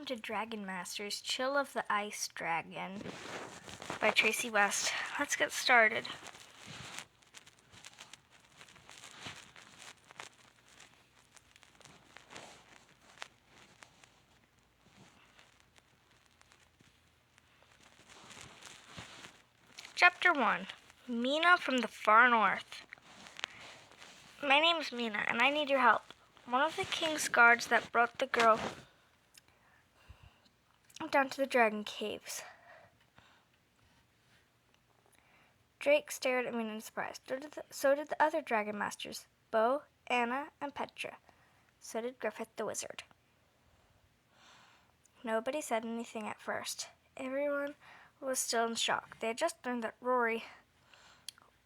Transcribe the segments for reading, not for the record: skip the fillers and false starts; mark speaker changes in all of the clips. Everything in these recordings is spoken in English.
Speaker 1: Welcome to Dragon Masters, Chill of the Ice Dragon by Tracy West. Let's get started. Chapter 1. Mina from the Far North. My name is Mina, and I need your help. One of the king's guards that brought the girl down to the dragon caves. Drake stared at Mina in surprise. So did the other dragon masters, Bo, Anna, and Petra. So did Griffith the wizard. Nobody said anything at first. Everyone was still in shock. They had just learned that Rory,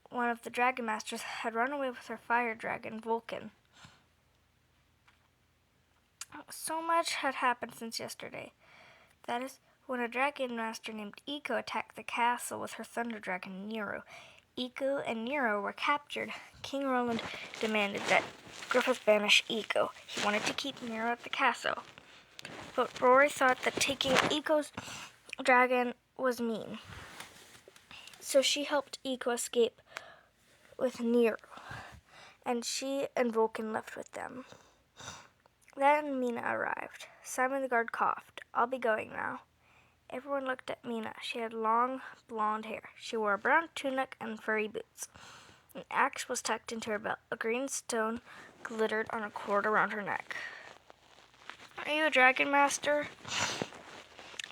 Speaker 1: one of the dragon masters, had run away with her fire dragon, Vulcan. So much had happened since yesterday. That is when a dragon master named Eiko attacked the castle with her thunder dragon, Nero. Eiko and Nero were captured. King Roland demanded that Griffith banish Eiko. He wanted to keep Nero at the castle. But Rory thought that taking Eiko's dragon was mean. So she helped Eiko escape with Nero, and she and Vulcan left with them. Then Mina arrived. Simon the guard coughed. "I'll be going now." Everyone looked at Mina. She had long, blonde hair. She wore a brown tunic and furry boots. An axe was tucked into her belt. A green stone glittered on a cord around her neck. "Are you a dragon master?"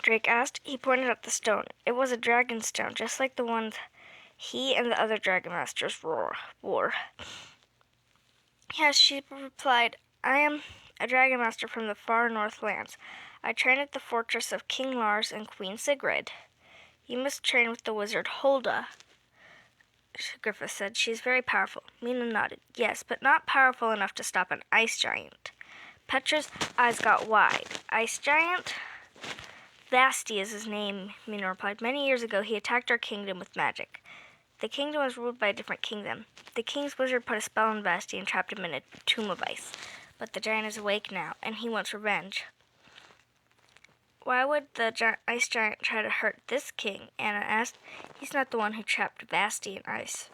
Speaker 1: Drake asked. He pointed at the stone. It was a dragon stone, just like the ones he and the other dragon masters wore. "Yes," she replied. "I am a dragon master from the far north lands. I train at the fortress of King Lars and Queen Sigrid." "You must train with the wizard Hulda," Griffith said. "She is very powerful." Mina nodded. "Yes, but not powerful enough to stop an ice giant." Petra's eyes got wide. "Ice giant?" "Vasti is his name," Mina replied. "Many years ago he attacked our kingdom with magic. The kingdom was ruled by a different kingdom. The king's wizard put a spell on Vasti and trapped him in a tomb of ice. But the giant is awake now, and he wants revenge." "Why would the ice giant try to hurt this king?" Anna asked. "He's not the one who trapped Vasti in ice."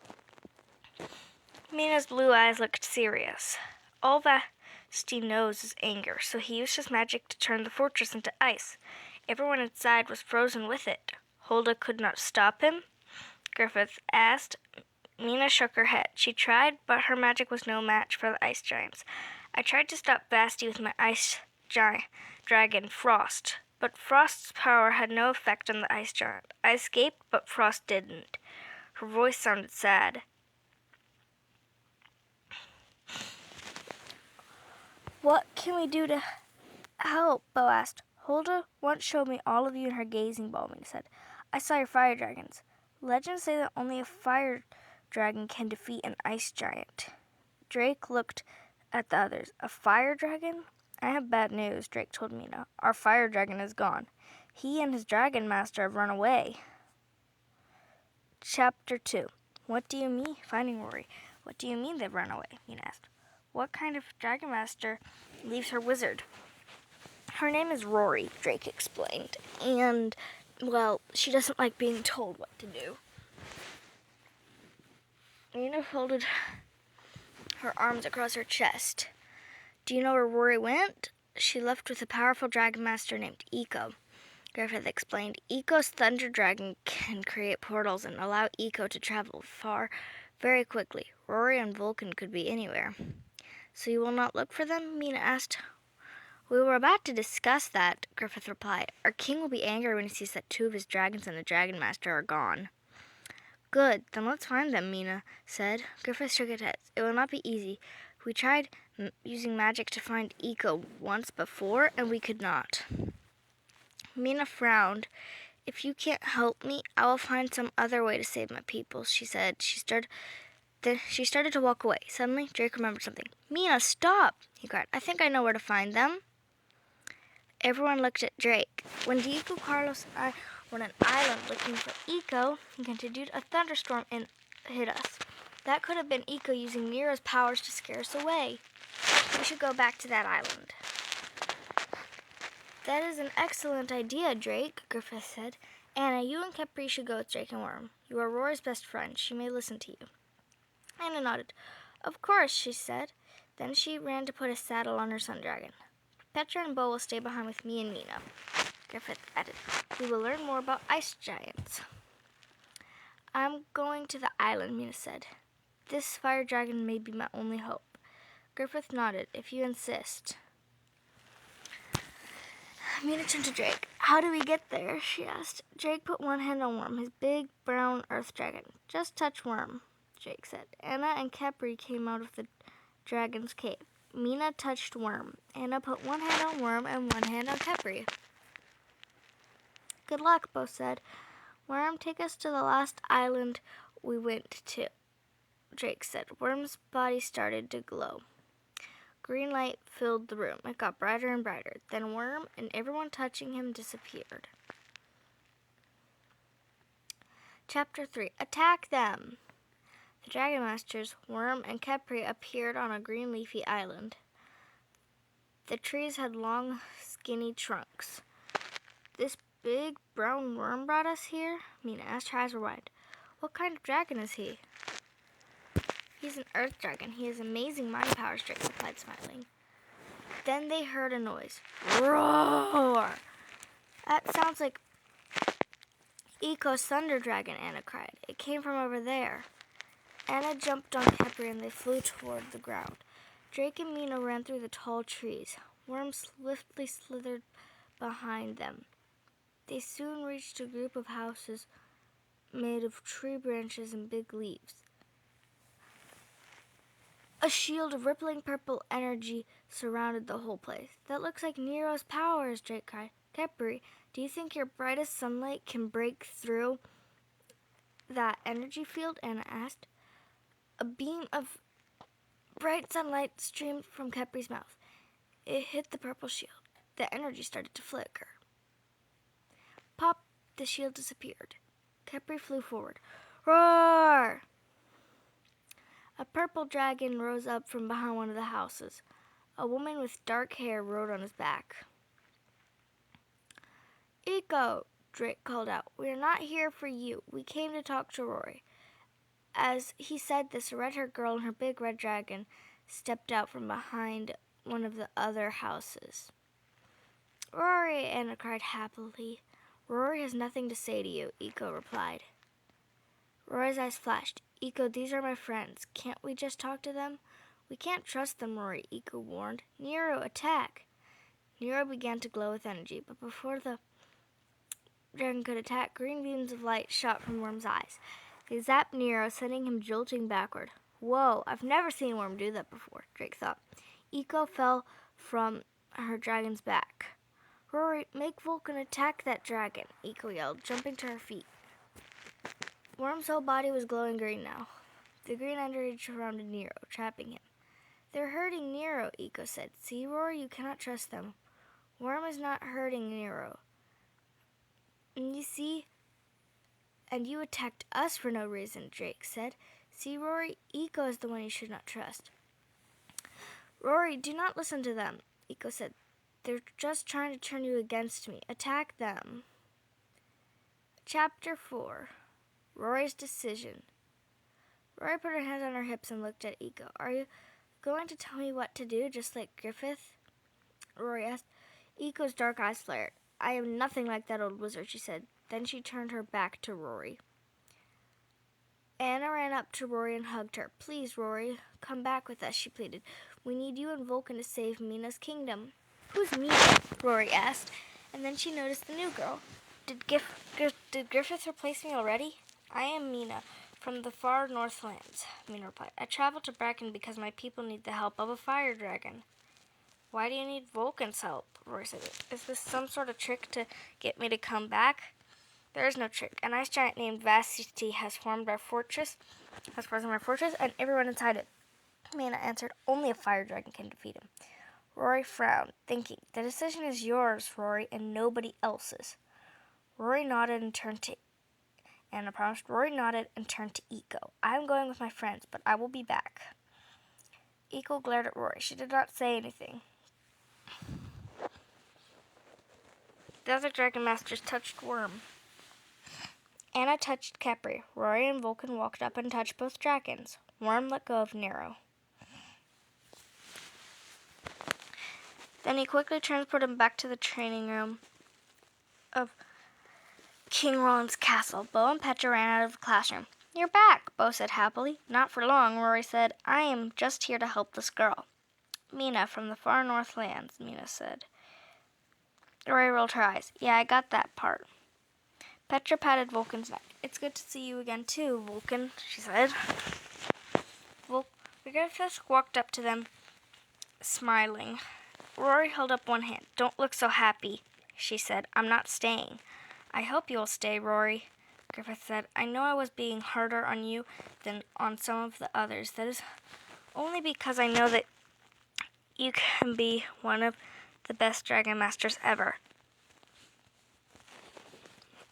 Speaker 1: Mina's blue eyes looked serious. "All Vasti knows is anger, so he used his magic to turn the fortress into ice. Everyone inside was frozen with it." "Hulda could not stop him?" Griffith asked. Mina shook her head. "She tried, but her magic was no match for the ice giants. I tried to stop Vasti with my ice dragon, Frost. But Frost's power had no effect on the ice giant. I escaped, but Frost didn't." Her voice sounded sad. "What can we do to help?" Bo asked. "Hulda once showed me all of you in her gazing ball," Mina said. "I saw your fire dragons. Legends say that only a fire dragon can defeat an ice giant." Drake looked at the others. "A fire dragon?" "I have bad news," Drake told Mina. "Our fire dragon is gone. He and his dragon master have run away." Chapter 2. "What do you mean?" Finding Rory. "What do you mean they've run away?" Mina asked. "What kind of dragon master leaves her wizard?" "Her name is Rory," Drake explained. "And, well, she doesn't like being told what to do." Mina folded her arms across her chest. "Do you know where Rory went?" "She left with a powerful dragon master named Eiko," Griffith explained. "Eiko's thunder dragon can create portals and allow Eiko to travel far very quickly. Rory and Vulcan could be anywhere." "So you will not look for them?" Mina asked. "We were about to discuss that," Griffith replied. "Our king will be angry when he sees that 2 of his dragons and the dragon master are gone." "Good, then let's find them," Mina said. Griffith shook his head. "It will not be easy. We tried using magic to find Eiko once before, and we could not." Mina frowned. "If you can't help me, I will find some other way to save my people," she said. She started to walk away. Suddenly, Drake remembered something. "Mina, stop!" he cried. "I think I know where to find them." Everyone looked at Drake. "When Diego, Carlos, and I were on an island looking for Eiko, he continued, a thunderstorm hit us. That could have been Eiko using Nero's powers to scare us away. We should go back to that island." That is an excellent idea, Drake, Griffith said. Anna, you and Capri should go with Drake and Worm. You are Rory's best friend. She may listen to you. Anna nodded. Of course, she said. Then she ran to put a saddle on her sun dragon. Petra and Bo will stay behind with me and Mina, Griffith added. We will learn more about ice giants. I'm going to the island, Mina said. This fire dragon may be my only hope. Griffith nodded. If you insist. Mina turned to Drake. How do we get there? She asked. Drake put one hand on Worm, his big brown earth dragon. Just touch Worm, Drake said. Anna and Capri came out of the dragon's cave. Mina touched Worm. Anna put one hand on Worm and one hand on Capri. Good luck, Bo said. Worm, take us to the last island we went to, Drake said. Worm's body started to glow. Green light filled the room. It got brighter and brighter. Then Worm and everyone touching him disappeared. Chapter 3. Attack them! The Dragon Masters, Worm, and Capri appeared on a green leafy island. The trees had long, skinny trunks. This big brown worm brought us here? Mina asked. Her eyes were wide. What kind of dragon is he? He's an earth dragon. He has amazing mind powers, Drake replied, smiling. Then they heard a noise. Roar! That sounds like Eco's thunder dragon, Anna cried. It came from over there. Anna jumped on Capri and they flew toward the ground. Drake and Mina ran through the tall trees. Worm swiftly slithered behind them. They soon reached a group of houses made of tree branches and big leaves. A shield of rippling purple energy surrounded the whole place. That looks like Nero's powers, Drake cried. Capri, do you think your brightest sunlight can break through that energy field? Anna asked. A beam of bright sunlight streamed from Capri's mouth. It hit the purple shield. The energy started to flicker. Pop! The shield disappeared. Capri flew forward. Roar! A purple dragon rose up from behind one of the houses. A woman with dark hair rode on his back. Eco, Drake called out. We are not here for you. We came to talk to Rory. As he said this, a red-haired girl and her big red dragon stepped out from behind one of the other houses. Rory, Anna cried happily. Rory has nothing to say to you, Eco replied. Rory's eyes flashed. Eco, these are my friends. Can't we just talk to them? We can't trust them, Rory, Eco warned. Nero, attack! Nero began to glow with energy, but before the dragon could attack, green beams of light shot from Worm's eyes. They zapped Nero, sending him jolting backward. Whoa, I've never seen Worm do that before, Drake thought. Eco fell from her dragon's back. Rory, make Vulcan attack that dragon, Eco yelled, jumping to her feet. Worm's whole body was glowing green now. The green energy surrounded Nero, trapping him. They're hurting Nero, Eco said. See, Rory, you cannot trust them. Worm is not hurting Nero. And you see, and you attacked us for no reason, Drake said. See, Rory, Eco is the one you should not trust. Rory, do not listen to them, Eco said. They're just trying to turn you against me. Attack them. Chapter 4. Rory's decision. Rory put her hands on her hips and looked at Eco. Are you going to tell me what to do, just like Griffith? Rory asked. Eco's dark eyes flared. I am nothing like that old wizard, she said. Then she turned her back to Rory. Anna ran up to Rory and hugged her. Please, Rory, come back with us, she pleaded. We need you and Vulcan to save Mina's kingdom. Who's Mina? Rory asked. And then she noticed the new girl. Did Griffith replace me already? I am Mina, from the far Northlands, Mina replied. I traveled to Bracken because my people need the help of a fire dragon. Why do you need Vulcan's help? Rory said. Is this some sort of trick to get me to come back? There is no trick. An ice giant named Vasity has formed our fortress, and everyone inside it. Mina answered, only a fire dragon can defeat him. Rory frowned, thinking, the decision is yours, Rory, and nobody else's. Rory nodded and turned to Anna promised. Rory nodded and turned to Eco. I am going with my friends, but I will be back. Eco glared at Rory. She did not say anything. The other Dragon Masters touched Worm. Anna touched Capri. Rory and Vulcan walked up and touched both dragons. Worm let go of Nero. Then he quickly transported him back to the training room of King Roland's castle. Bo and Petra ran out of the classroom. "You're back," Bo said happily. "Not for long," Rory said. "I am just here to help this girl." "Mina from the far north lands," Mina said. Rory rolled her eyes. "Yeah, I got that part." Petra patted Vulcan's neck. "It's good to see you again, too, Vulcan," she said. Griffith walked up to them, smiling. Rory held up one hand. "Don't look so happy," she said. "I'm not staying." "I hope you'll stay, Rory," Griffith said. "I know I was being harder on you than on some of the others. That is only because I know that you can be one of the best Dragon Masters ever."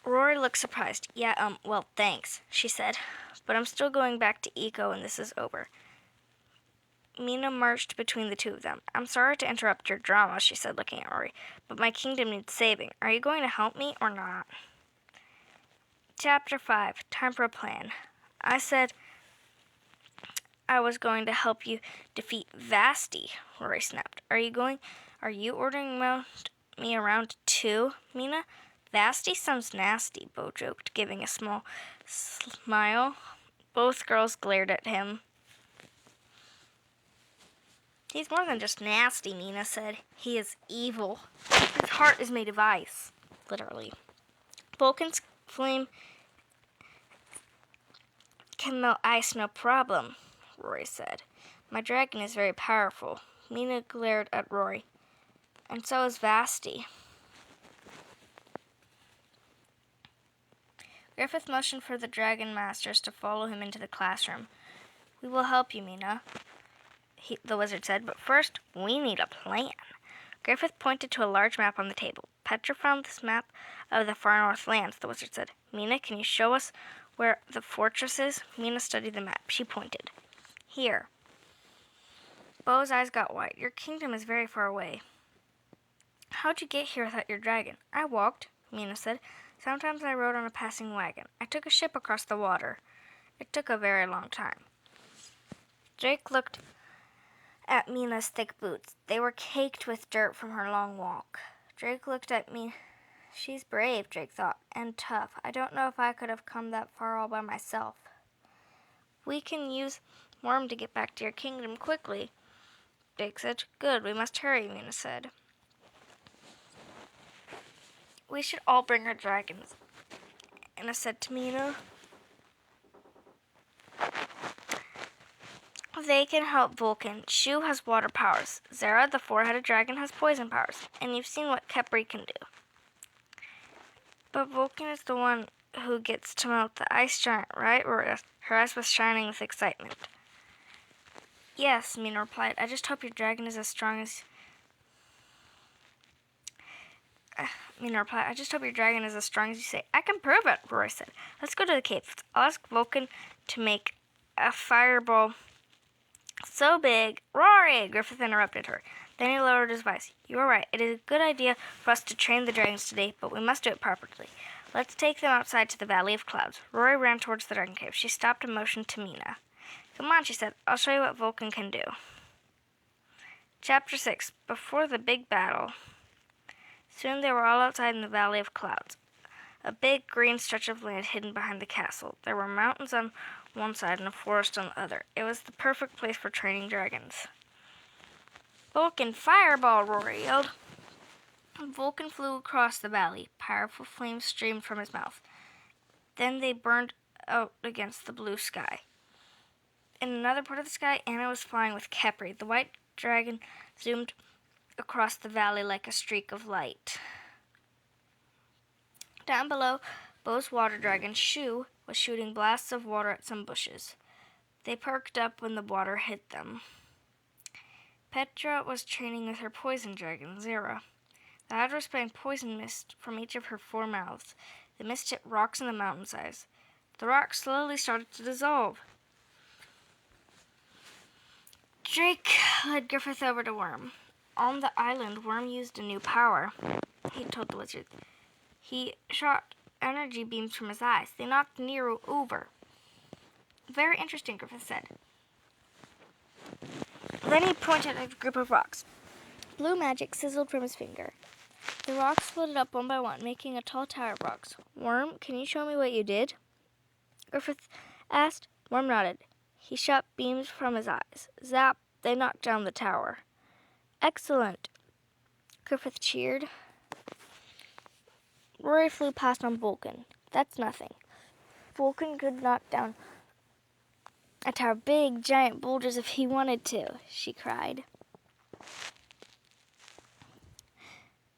Speaker 1: Rory looked surprised. "Yeah, well, thanks," she said. "But I'm still going back to Eco when this is over." Mina marched between the two of them. "I'm sorry to interrupt your drama," she said, looking at Rory, "but my kingdom needs saving. Are you going to help me or not?" Chapter 5. Time for a plan. "I said I was going to help you defeat Vasti," Rory snapped. Are you ordering me around too, Mina?" "Vasti sounds nasty," Bo joked, giving a small smile. Both girls glared at him. "He's more than just nasty," Mina said. "He is evil. His heart is made of ice." Literally. "Vulcan's flame can melt ice no problem," Rory said. "My dragon is very powerful." Mina glared at Rory. "And so is Vasti." Griffith motioned for the Dragon Masters to follow him into the classroom. "We will help you, Mina," the wizard said, "but first, we need a plan." Griffith pointed to a large map on the table. "Petra found this map of the far north lands," the wizard said. "Mina, can you show us where the fortress is?" Mina studied the map. She pointed. "Here." Bo's eyes got wide. "Your kingdom is very far away. How'd you get here without your dragon?" "I walked," Mina said. "Sometimes I rode on a passing wagon. I took a ship across the water. It took a very long time." Drake looked at Mina's thick boots. They were caked with dirt from her long walk. Drake looked at me. "She's brave," Drake thought, "and tough. I don't know if I could have come that far all by myself." "We can use Worm to get back to your kingdom quickly," Drake said. "Good, we must hurry," Mina said. "We should all bring our dragons," Anna said to Mina. "They can help Vulcan. Shu has water powers. Zara, the four-headed dragon, has poison powers. And you've seen what Capri can do." "But Vulcan is the one who gets to melt the ice giant, right?" Her eyes were shining with excitement. "Yes," Mina replied. "I just hope your dragon is as strong as you say." "I can prove it," Rory said. "Let's go to the cave. I'll ask Vulcan to make a fireball so big—" "Rory!" Griffith interrupted her. Then he lowered his voice. "You are right. It is a good idea for us to train the dragons today, but we must do it properly. Let's take them outside to the Valley of Clouds." Rory ran towards the dragon cave. She stopped and motioned to Mina. "Come on," she said. "I'll show you what Vulcan can do." Chapter 6. Before the big battle. Soon they were all outside in the Valley of Clouds, a big green stretch of land hidden behind the castle. There were mountains on one side and a forest on the other. It was the perfect place for training dragons. "Vulcan, fireball!" Rory yelled. Vulcan flew across the valley. Powerful flames streamed from his mouth. Then they burned out against the blue sky. In another part of the sky, Anna was flying with Capri. The white dragon zoomed across the valley like a streak of light. Down below, Bo's water dragon, Shu, was shooting blasts of water at some bushes. They perked up when the water hit them. Petra was training with her poison dragon, Zara. The latter was spraying poison mist from each of her 4 mouths. The mist hit rocks in the mountainsides. The rocks slowly started to dissolve. Drake led Griffith over to Worm. On the island, Worm used a new power. he told the wizard. He shot energy beams from his eyes. They knocked Nero over. Very interesting, Griffith said. Then he pointed at a group of rocks. Blue magic sizzled from his finger. The rocks floated up one by one, making a tall tower of rocks. Worm, can you show me what you did? Griffith asked. Worm nodded. He shot beams from his eyes. Zap! They knocked down the tower. Excellent! Griffith cheered. Rory flew past on Vulcan. That's nothing. Vulcan could knock down a tower big, giant boulders if he wanted to, she cried.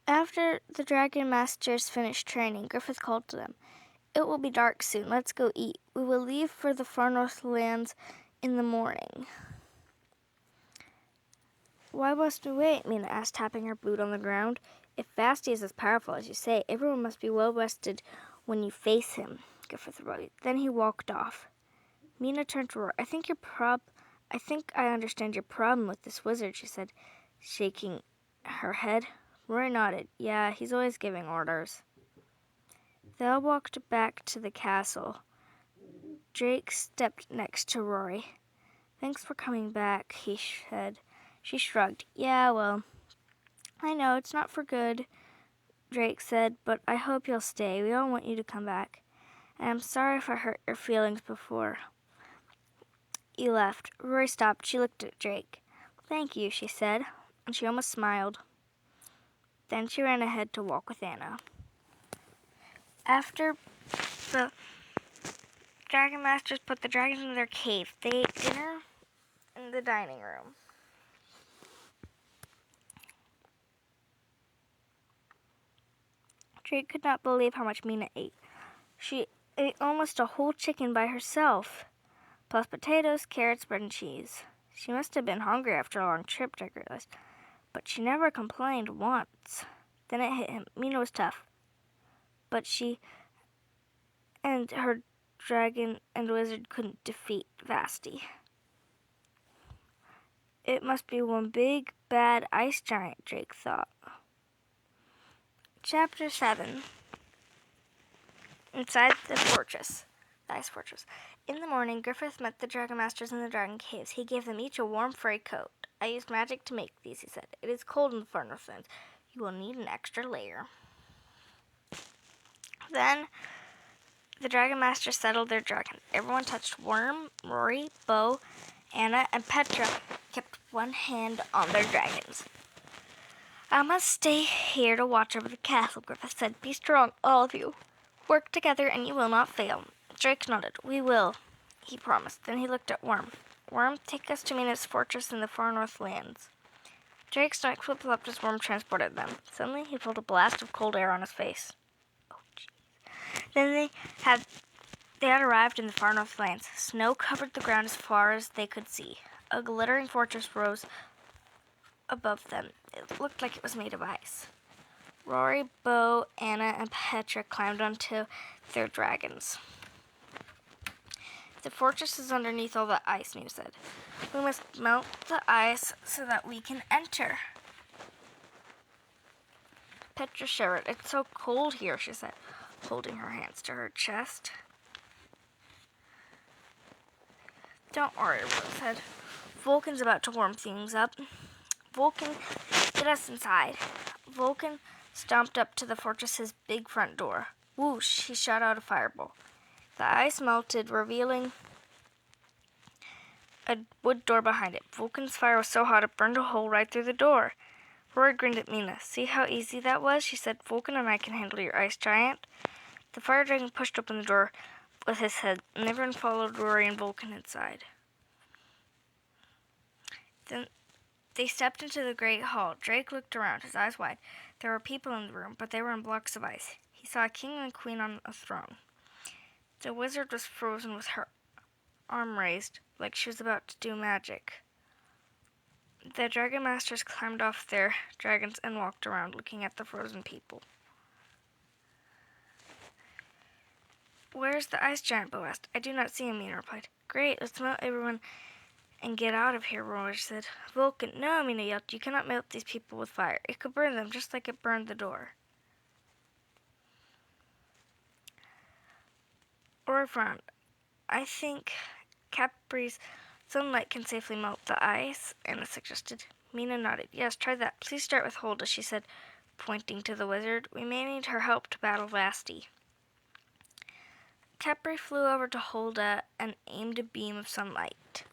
Speaker 1: After the Dragon Masters finished training, Griffith called to them. It will be dark soon. Let's go eat. We will leave for the far north lands in the morning. Why must we wait? Mina asked, tapping her boot on the ground. If Vasti is as powerful as you say, everyone must be well rested when you face him, Griffith wrote. Then he walked off. Mina turned to Rory. I think I understand your problem with this wizard, she said, shaking her head. Rory nodded. Yeah, he's always giving orders. They all walked back to the castle. Drake stepped next to Rory. Thanks for coming back, he said. She shrugged. Yeah, well, I know it's not for good, Drake said, but I hope you'll stay. We all want you to come back. And I'm sorry if I hurt your feelings before you left. Rory stopped. She looked at Drake. Thank you, she said, and she almost smiled. Then she ran ahead to walk with Anna. After the Dragon Masters put the dragons in their cave, they ate dinner in the dining room. Drake could not believe how much Mina ate. She ate almost a whole chicken by herself, plus potatoes, carrots, bread, and cheese. She must have been hungry after a long trip, Drake realized, but she never complained once. Then it hit him. Mina was tough, but she and her dragon and wizard couldn't defeat Vasti. It must be one big, bad ice giant, Drake thought. Chapter 7. Inside the fortress. The ice fortress. In the morning, Griffith met the Dragon Masters in the Dragon Caves. He gave them each a warm furry coat. I used magic to make these, he said. It is cold in the far northlands. You will need an extra layer. Then the Dragon Masters settled their dragons. Everyone touched Worm, Rory, Bo, Anna, and Petra kept one hand on their dragons. I must stay here to watch over the castle, Griffith said. Be strong, all of you. Work together and you will not fail. Drake nodded. We will, he promised. Then he looked at Worm. Worm, take us to Mina's fortress in the far north lands. Drake's neck flip-flopped as Worm transported them. Suddenly he felt a blast of cold air on his face. Oh, jeez. Then they had arrived in the far north lands. Snow covered the ground as far as they could see. A glittering fortress rose above them. It looked like it was made of ice. Rory, Bo, Anna, and Petra climbed onto their dragons. The fortress is underneath all the ice, Mina said. We must melt the ice so that we can enter. Petra shivered. It's so cold here, she said, holding her hands to her chest. Don't worry, Rose said. Vulcan's about to warm things up. Vulcan, get us inside. Vulcan stomped up to the fortress's big front door. Whoosh, he shot out a fireball. The ice melted, revealing a wood door behind it. Vulcan's fire was so hot it burned a hole right through the door. Rory grinned at Mina. See how easy that was? She said, Vulcan and I can handle your ice giant. The fire dragon pushed open the door with his head, and everyone followed Rory and Vulcan inside. Then they stepped into the great hall. Drake looked around, his eyes wide. There were people in the room, but they were in blocks of ice. He saw a king and a queen on a throne. The wizard was frozen with her arm raised, like she was about to do magic. The Dragon Masters climbed off their dragons and walked around, looking at the frozen people. Where's the ice giant? Bo asked. I do not see him, Mina replied. Great, let's melt everyone and get out of here, Rory said. Vulcan, no, Mina yelled. You cannot melt these people with fire. It could burn them just like it burned the door. Rory frowned. I think Capri's sunlight can safely melt the ice, Anna suggested. Mina nodded. Yes, try that. Please start with Hulda, she said, pointing to the wizard. We may need her help to battle Vasti. Capri flew over to Hulda and aimed a beam of sunlight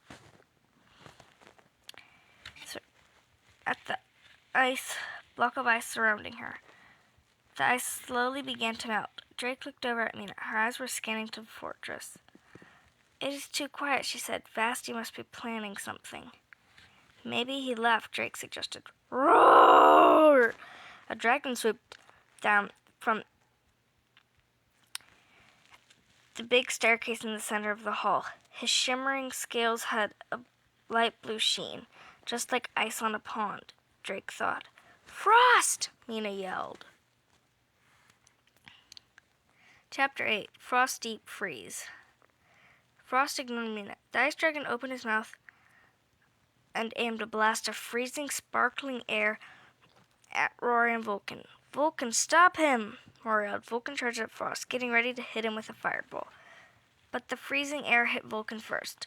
Speaker 1: at the block of ice surrounding her. The ice slowly began to melt. Drake looked over at Mina. Her eyes were scanning to the fortress. It is too quiet, she said. Vasti must be planning something. Maybe he left, Drake suggested. Roar! A dragon swooped down from the big staircase in the center of the hall. His shimmering scales had a light blue sheen, just like ice on a pond, Drake thought. Frost! Mina yelled. Chapter 8. Frost Deep Freeze. Frost ignored Mina. The ice dragon opened his mouth and aimed a blast of freezing, sparkling air at Rory and Vulcan. Vulcan, stop him! Rory yelled. Vulcan charged at Frost, getting ready to hit him with a fireball. But the freezing air hit Vulcan first.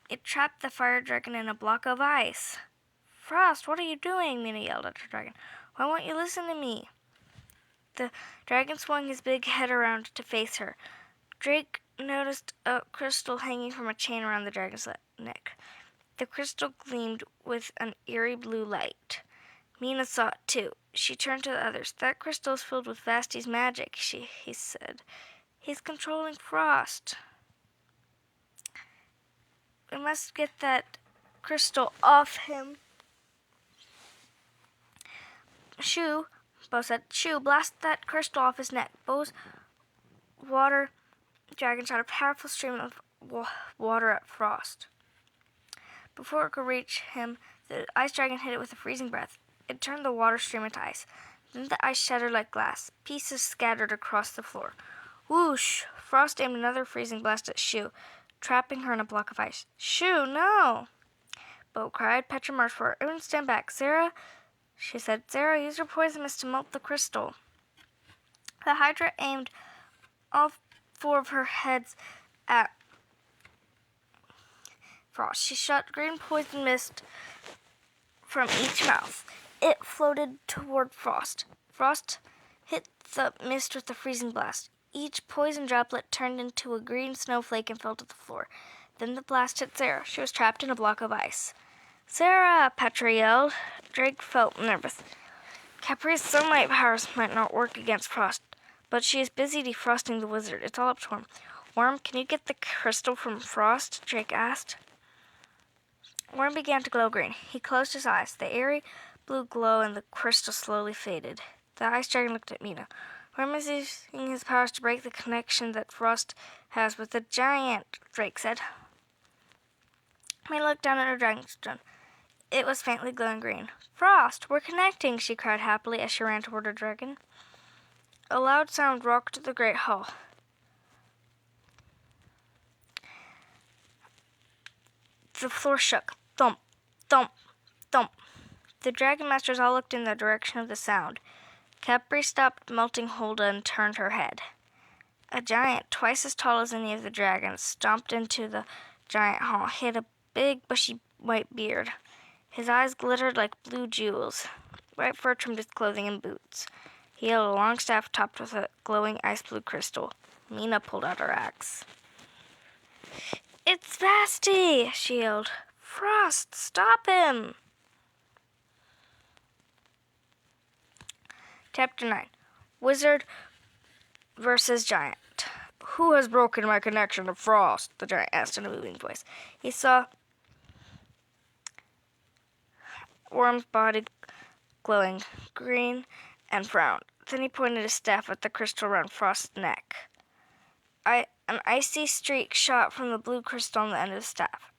Speaker 1: It trapped the fire dragon in a block of ice. Frost, what are you doing? Mina yelled at her dragon. Why won't you listen to me? The dragon swung his big head around to face her. Drake noticed a crystal hanging from a chain around the dragon's neck. The crystal gleamed with an eerie blue light. Mina saw it too. She turned to the others. That crystal is filled with Vasti's magic, he said. He's controlling Frost. We must get that crystal off him. Shoo, Bo said. Shoo, blast that crystal off his neck. Bo's water dragon shot a powerful stream of water at Frost. Before it could reach him, the ice dragon hit it with a freezing breath. It turned the water stream into ice. Then the ice shattered like glass. Pieces scattered across the floor. Whoosh! Frost aimed another freezing blast at Shoo, trapping her in a block of ice. Shoo, no! Bo cried. Petra marched for her. Everyone stand back. Sarah, she said. Sarah, use your poison mist to melt the crystal. The Hydra aimed all four of her heads at Frost. She shot green poison mist from each mouth. It floated toward Frost. Frost hit the mist with a freezing blast. Each poison droplet turned into a green snowflake and fell to the floor. Then the blast hit Sarah. She was trapped in a block of ice. Sarah! Petra yelled. Drake felt nervous. Capri's sunlight powers might not work against Frost, but she is busy defrosting the wizard. It's all up to Worm. Worm, can you get the crystal from Frost? Drake asked. Worm began to glow green. He closed his eyes. The airy blue glow and the crystal slowly faded. The ice dragon looked at Mina. Worm is using his powers to break the connection that Frost has with the giant, Drake said. Mina looked down at her dragonstone. It was faintly glowing green. Frost, we're connecting, she cried happily as she ran toward her dragon. A loud sound rocked the great hall. The floor shook. Thump, thump, thump. The dragon masters all looked in the direction of the sound. Capri stopped melting Hulda and turned her head. A giant, twice as tall as any of the dragons, stomped into the giant hall. He had a big, bushy white beard. His eyes glittered like blue jewels. White fur trimmed his clothing and boots. He held a long staff topped with a glowing ice blue crystal. Mina pulled out her axe. It's Vasti, she yelled. Frost, stop him! Chapter 9. Wizard versus Giant. Who has broken my connection to Frost? The giant asked in a moving voice. He saw Worm's body glowing green and frowned. Then he pointed his staff at the crystal around Frost's neck. An icy streak shot from the blue crystal on the end of the staff.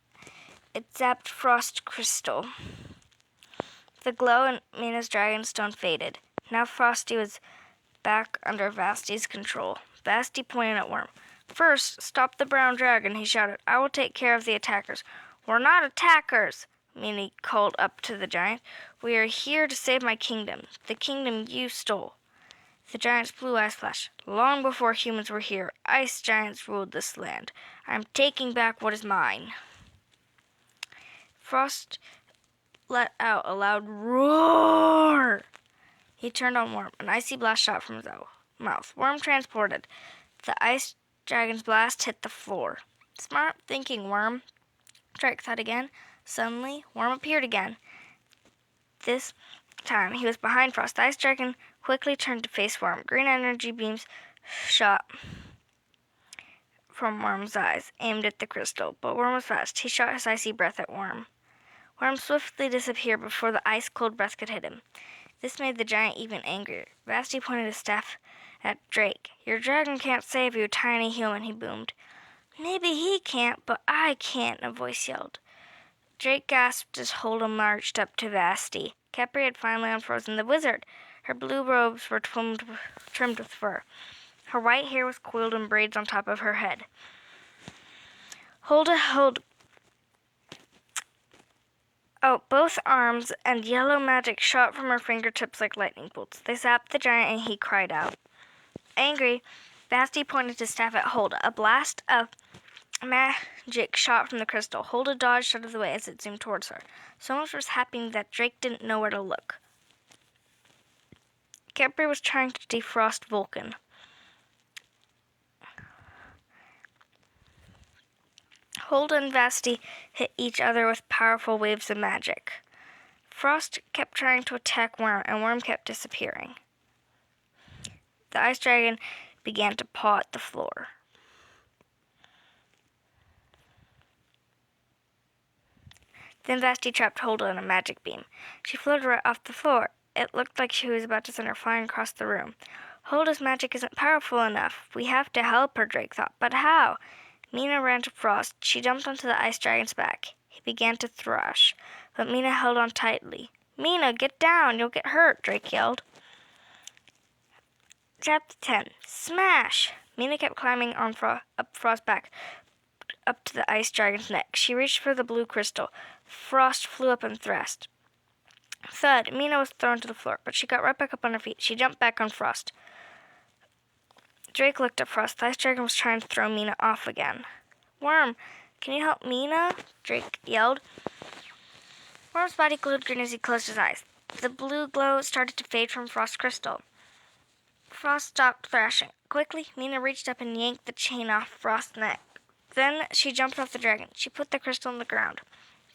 Speaker 1: It zapped Frost's crystal. The glow in Mina's dragonstone faded. Now Frosty was back under Vasti's control. Vasti pointed at Worm. First, stop the brown dragon, he shouted. I will take care of the attackers. We're not attackers, Mina called up to the giant. We are here to save my kingdom, the kingdom you stole. The giant's blue eyes flashed. Long before humans were here, ice giants ruled this land. I am taking back what is mine. Frost let out a loud roar. He turned on Worm. An icy blast shot from his mouth. Worm transported. The ice dragon's blast hit the floor. Smart thinking, Worm. Drake thought again. Suddenly, Worm appeared again. This time, he was behind Frost. The ice dragon quickly turned to face Worm. Green energy beams shot from Worm's eyes, aimed at the crystal. But Worm was fast. He shot his icy breath at Worm. Worm swiftly disappeared before the ice-cold breath could hit him. This made the giant even angrier. Vasti pointed his staff at Drake. Your dragon can't save you, tiny human, he boomed. Maybe he can't, but I can't, a voice yelled. Drake gasped as Holden marched up to Vasti. Capri had finally unfrozen the wizard. Her blue robes were trimmed with fur. Her white hair was coiled in braids on top of her head. Holden held out both arms, and yellow magic shot from her fingertips like lightning bolts. They zapped the giant, and he cried out. Angry, Vasti pointed his staff at Holda. A blast of magic shot from the crystal. Holda dodged out of the way as it zoomed towards her. So much was happening that Drake didn't know where to look. Capri was trying to defrost Vulcan. Holda and Vasti hit each other with powerful waves of magic. Frost kept trying to attack Worm, and Worm kept disappearing. The ice dragon began to paw at the floor. Then Vasti trapped Holda in a magic beam. She floated right off the floor. It looked like she was about to send her flying across the room. Holda's magic isn't powerful enough. We have to help her, Drake thought. But how? Mina ran to Frost. She jumped onto the ice dragon's back. He began to thrash, but Mina held on tightly. Mina, get down! You'll get hurt, Drake yelled. Chapter 10. Smash! Mina kept climbing on up Frost's back, up to the ice dragon's neck. She reached for the blue crystal. Frost flew up and thrust. Thud! Mina was thrown to the floor, but she got right back up on her feet. She jumped back on Frost. Drake looked at Frost. The ice dragon was trying to throw Mina off again. Worm, can you help Mina? Drake yelled. Worm's body glowed green as he closed his eyes. The blue glow started to fade from Frost's crystal. Frost stopped thrashing. Quickly, Mina reached up and yanked the chain off Frost's neck. Then she jumped off the dragon. She put the crystal on the ground.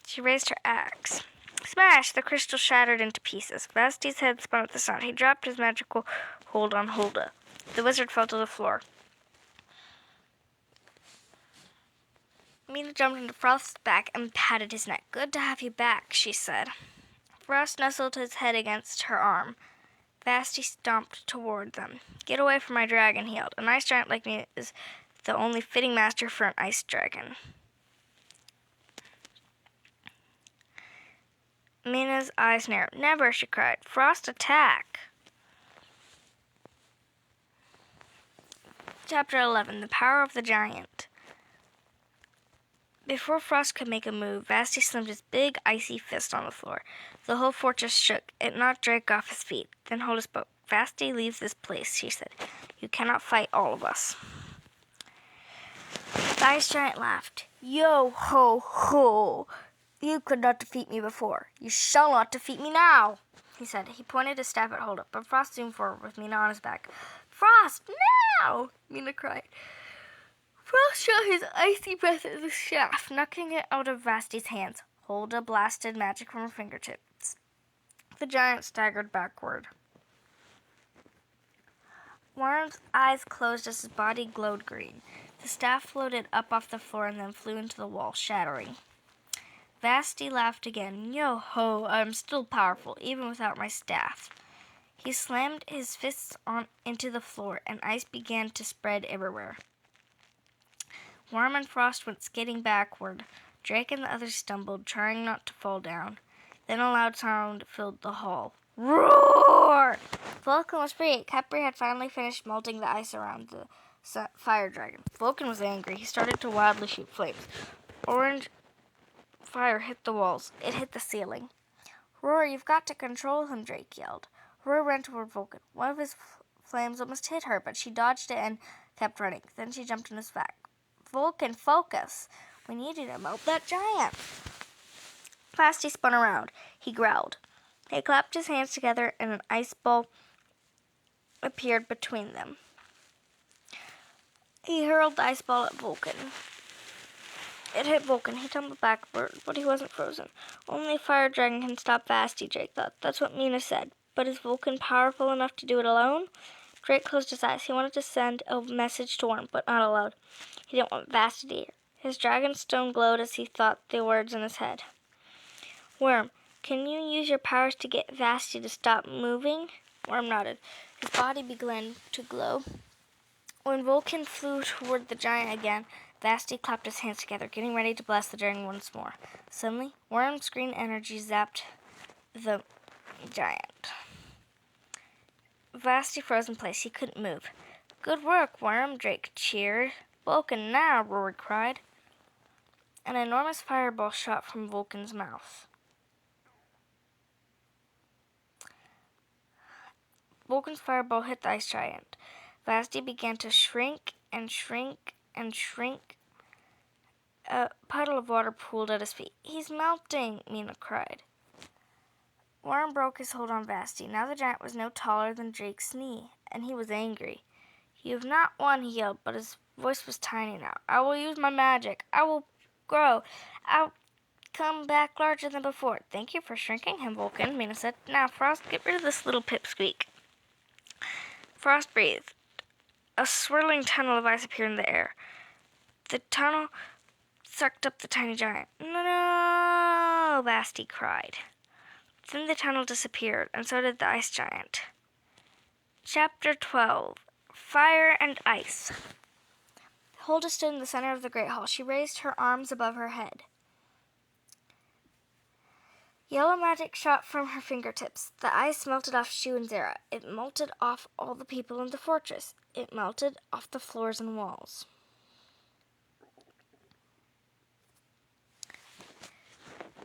Speaker 1: She raised her axe. Smash! The crystal shattered into pieces. Vasti's head spun at the sound. He dropped his magical hold on Holda. The wizard fell to the floor. Mina jumped into Frost's back and patted his neck. Good to have you back, she said. Frost nestled his head against her arm. Vasti stomped toward them. Get away from my dragon, he yelled. An ice giant like me is the only fitting master for an ice dragon. Mina's eyes narrowed. Never, she cried. Frost, attack! Chapter 11. The Power of the Giant. Before Frost could make a move, Vasti slammed his big, icy fist on the floor. The whole fortress shook. It knocked Drake off his feet. Then Holda spoke. Vasti, leave this place, she said. You cannot fight all of us. The ice giant laughed. Yo ho ho! You could not defeat me before. You shall not defeat me now, he said. He pointed his staff at Holda, but Frost zoomed forward with Mina on his back. Frost, now! Mina cried. Frost shot his icy breath at the shaft, knocking it out of Vasti's hands. Holda blasted magic from her fingertips. The giant staggered backward. Worm's eyes closed as his body glowed green. The staff floated up off the floor and then flew into the wall, shattering. Vasti laughed again. Yo ho, I'm still powerful, even without my staff. He slammed his fists into the floor, and ice began to spread everywhere. Worm and Frost went skating backward. Drake and the others stumbled, trying not to fall down. Then a loud sound filled the hall. Roar! Vulcan was free. Capri had finally finished melting the ice around the fire dragon. Vulcan was angry. He started to wildly shoot flames. Orange fire hit the walls. It hit the ceiling. Roar, you've got to control him, Drake yelled. Roar ran toward Vulcan. One of his flames almost hit her, but she dodged it and kept running. Then she jumped on his back. Vulcan, focus! We need you to melt that giant. Fast he spun around. He growled. He clapped his hands together, and an ice ball appeared between them. He hurled the ice ball at Vulcan. It hit Vulcan. He tumbled backward, but he wasn't frozen. Only a fire dragon can stop Vasti, Drake thought. That's what Mina said. But is Vulcan powerful enough to do it alone? Drake closed his eyes. He wanted to send a message to Worm, but not aloud. He didn't want Vasti to hear. His dragon stone glowed as he thought the words in his head. Worm, can you use your powers to get Vasti to stop moving? Worm nodded. His body began to glow. When Vulcan flew toward the giant again, Vasti clapped his hands together, getting ready to blast the dragon once more. Suddenly, Worm's green energy zapped the giant. Vasti froze in place. He couldn't move. Good work, Worm, Drake cheered. Vulcan now, Rory cried. An enormous fireball shot from Vulcan's mouth. Vulcan's fireball hit the ice giant. Vasti began to shrink and shrink and shrink. A puddle of water pooled at his feet. He's melting, Mina cried. Worm broke his hold on Vasti. Now the giant was no taller than Drake's knee, and he was angry. You have not won, he yelled, but his voice was tiny now. I will use my magic. I will grow. I'll come back larger than before. Thank you for shrinking him, Vulcan, Mina said. Now, Frost, get rid of this little pipsqueak. Frost breathed. A swirling tunnel of ice appeared in the air. The tunnel sucked up the tiny giant. No, Vasti cried. Then the tunnel disappeared, and so did the ice giant. Chapter 12. Fire and Ice. Hulda stood in the center of the great hall. She raised her arms above her head. Yellow magic shot from her fingertips. The ice melted off Shu and Zara. It melted off all the people in the fortress. It melted off the floors and walls.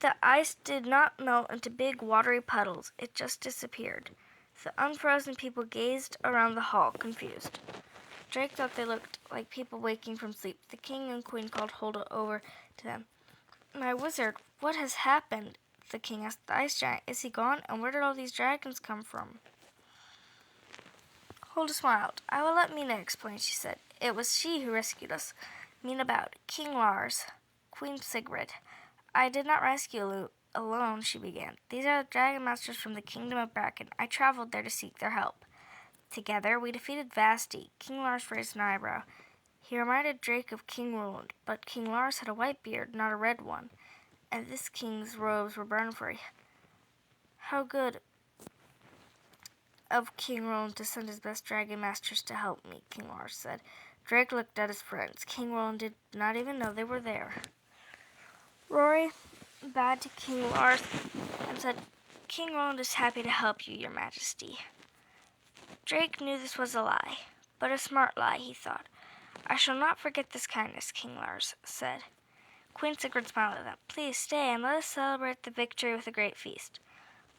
Speaker 1: The ice did not melt into big watery puddles. It just disappeared. The unfrozen people gazed around the hall, confused. Drake thought they looked like people waking from sleep. The king and queen called Hulda over to them. My wizard, what has happened? The king asked the ice giant. Is he gone? And where did all these dragons come from? Hulda smiled. I will let Mina explain, she said. It was she who rescued us. Mina bowed. King Lars, Queen Sigrid. I did not rescue alone, she began. These are the dragon masters from the kingdom of Bracken. I traveled there to seek their help. Together, we defeated Vasti. King Lars raised an eyebrow. He reminded Drake of King Roland, but King Lars had a white beard, not a red one, and this king's robes were burned for him. How good of King Roland to send his best dragon masters to help me, King Lars said. Drake looked at his friends. King Roland did not even know they were there. Rory bowed to King Lars and said, King Roland is happy to help you, your majesty. Drake knew this was a lie, but a smart lie, he thought. I shall not forget this kindness, King Lars said. Queen Sigrid smiled at them. Please stay and let us celebrate the victory with a great feast.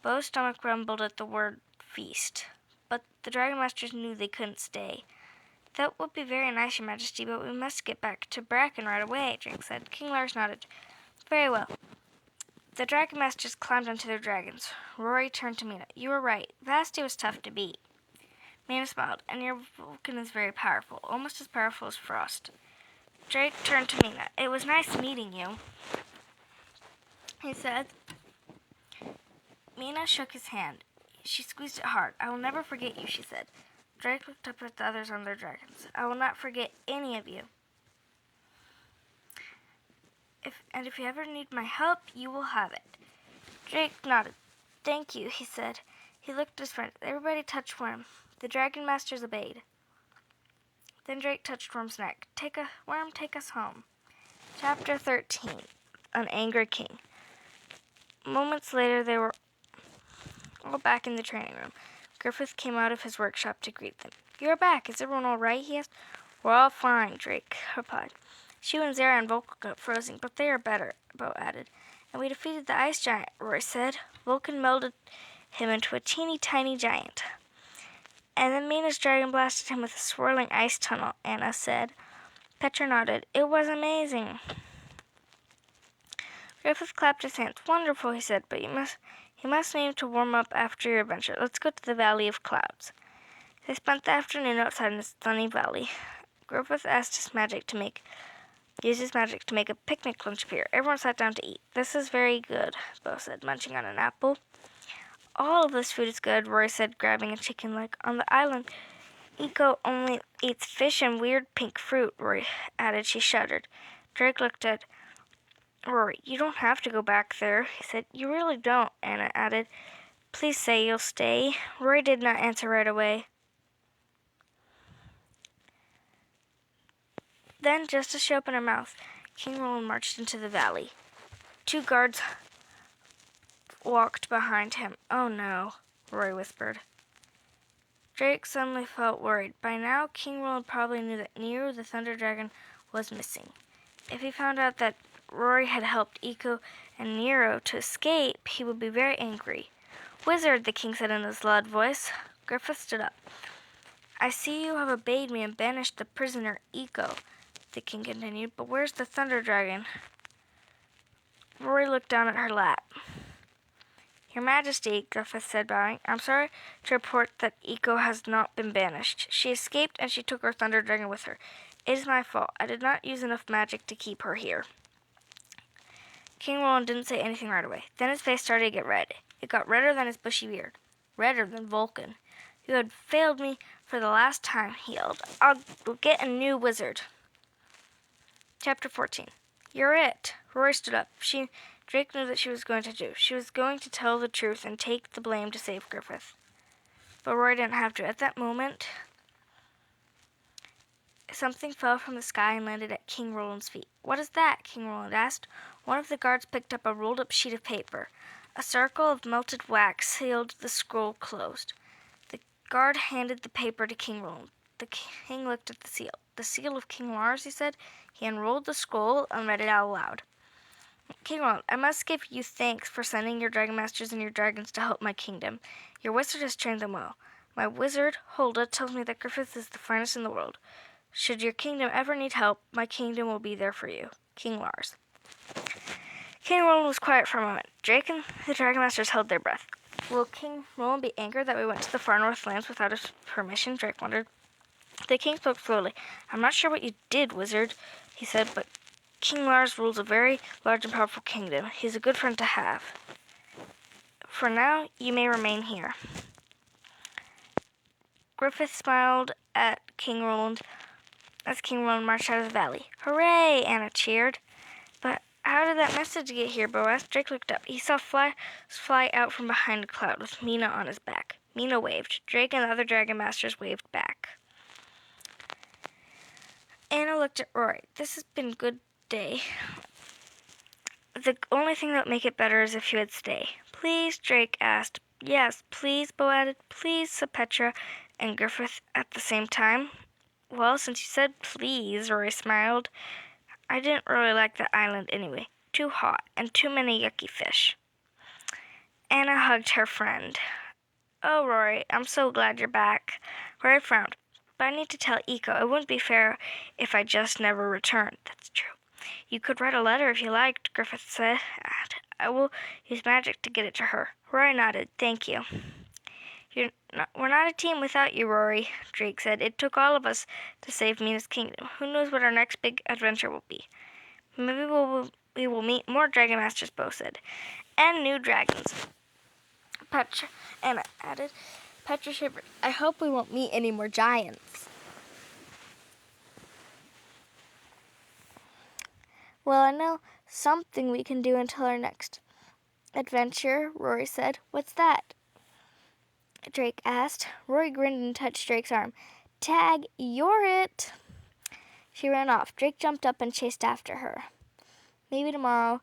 Speaker 1: Bo's stomach rumbled at the word feast, but the dragon masters knew they couldn't stay. That would be very nice, your majesty, but we must get back to Bracken right away, Drake said. King Lars nodded. Very well. The dragon masters climbed onto their dragons. Rory turned to Mina. You were right. Vasti was tough to beat. Mina smiled. And your Vulcan is very powerful, almost as powerful as Frost. Drake turned to Mina. It was nice meeting you, he said. Mina shook his hand. She squeezed it hard. I will never forget you, she said. Drake looked up at the others on their dragons. I will not forget any of you. If you ever need my help, you will have it. Drake nodded. Thank you, he said. He looked at his friends. Everybody touched Worm. The dragon masters obeyed. Then Drake touched Worm's neck. Worm, take us home. Chapter 13. An Angry King. Moments later, they were all back in the training room. Griffith came out of his workshop to greet them. You're back. Is everyone all right? He asked. We're all fine, Drake replied. Shu and Zara and Vulcan got frozen, but they are better, Bo added. And we defeated the ice giant, Roy said. Vulcan melded him into a teeny tiny giant. And then Mina's dragon blasted him with a swirling ice tunnel, Anna said. Petra nodded. It was amazing. Griffith clapped his hands. Wonderful, he said, but you must need to warm up after your adventure. Let's go to the Valley of Clouds. They spent the afternoon outside in the sunny valley. Griffith used his magic to make a picnic lunch appear. Everyone sat down to eat. This is very good, Bo said, munching on an apple. All of this food is good, Rory said, grabbing a chicken leg. On the island, Eco only eats fish and weird pink fruit, Rory added. She shuddered. Drake looked at Rory. You don't have to go back there, he said. You really don't, Anna added. Please say you'll stay. Rory did not answer right away. Then, just as she opened her mouth, King Roland marched into the valley. 2 guards walked behind him. Oh no, Rory whispered. Drake suddenly felt worried. By now, King Roland probably knew that Nero, the Thunder Dragon, was missing. If he found out that Rory had helped Eco and Nero to escape, he would be very angry. Wizard, the king said in his loud voice. Griffith stood up. I see you have obeyed me and banished the prisoner Eco, the king continued, but where's the Thunder Dragon? Rory looked down at her lap. Your Majesty, Griffith said, bowing, I'm sorry to report that Eco has not been banished. She escaped and she took her Thunder Dragon with her. It is my fault. I did not use enough magic to keep her here. King Roland didn't say anything right away. Then his face started to get red. It got redder than his bushy beard. Redder than Vulcan. You had failed me for the last time, he yelled. I'll get a new wizard. Chapter 14. You're it. Rory stood up. Drake knew that she was going to do. She was going to tell the truth and take the blame to save Griffith. But Rory didn't have to. At that moment, something fell from the sky and landed at King Roland's feet. What is that? King Roland asked. One of the guards picked up a rolled-up sheet of paper. A circle of melted wax sealed the scroll closed. The guard handed the paper to King Roland. The king looked at the seal. The seal of King Lars, he said. He unrolled the scroll and read it out loud. King Roland, I must give you thanks for sending your dragon masters and your dragons to help my kingdom. Your wizard has trained them well. My wizard, Hulda, tells me that Griffith is the finest in the world. Should your kingdom ever need help, my kingdom will be there for you. King Lars. King Roland was quiet for a moment. Drake and the dragon masters held their breath. Will King Roland be angered that we went to the far north lands without his permission? Drake wondered. The king spoke slowly. I'm not sure what you did, wizard, he said, but King Lars rules a very large and powerful kingdom. He's a good friend to have. For now, you may remain here. Griffith smiled at King Roland as King Roland marched out of the valley. Hooray! Anna cheered. But how did that message get here, Bo asked. Drake looked up. He saw fly out from behind a cloud with Mina on his back. Mina waved. Drake and the other dragon masters waved back. Anna looked at Rory. This has been a good day. The only thing that would make it better is if you would stay. Please, Drake asked. Yes, please, Bo added. Please, said Petra and Griffith at the same time. Well, since you said please, Rory smiled. I didn't really like the island anyway. Too hot and too many yucky fish. Anna hugged her friend. Oh, Rory, I'm so glad you're back. Rory frowned. But I need to tell Eco. It wouldn't be fair if I just never returned. That's true. You could write a letter if you liked, Griffith said. I will use magic to get it to her. Rory nodded. Thank you. We're not a team without you, Rory, Drake said. It took all of us to save Mina's kingdom. Who knows what our next big adventure will be? Maybe we will meet more Dragon Masters, Bo said. And new dragons. Anna added. Petra shivered. I hope we won't meet any more giants. Well, I know something we can do until our next adventure, Rory said. What's that? Drake asked. Rory grinned and touched Drake's arm. Tag, you're it. She ran off. Drake jumped up and chased after her. Maybe tomorrow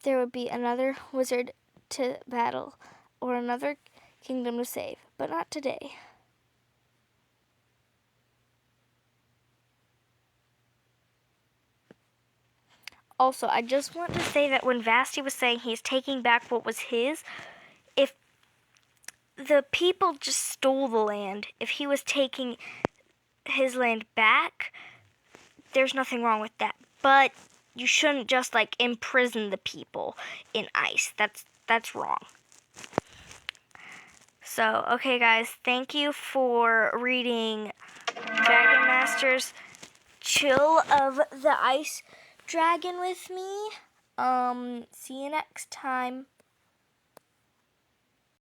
Speaker 1: there would be another wizard to battle or another kingdom to save, but not today. Also, I just want to say that when Vasti was saying he's taking back what was his, if the people just stole the land. If he was taking his land back, there's nothing wrong with that. But you shouldn't just like imprison the people in ice. That's wrong. So, okay guys, thank you for reading Dragon Master's Chill of the Ice Dragon with me. See you next time.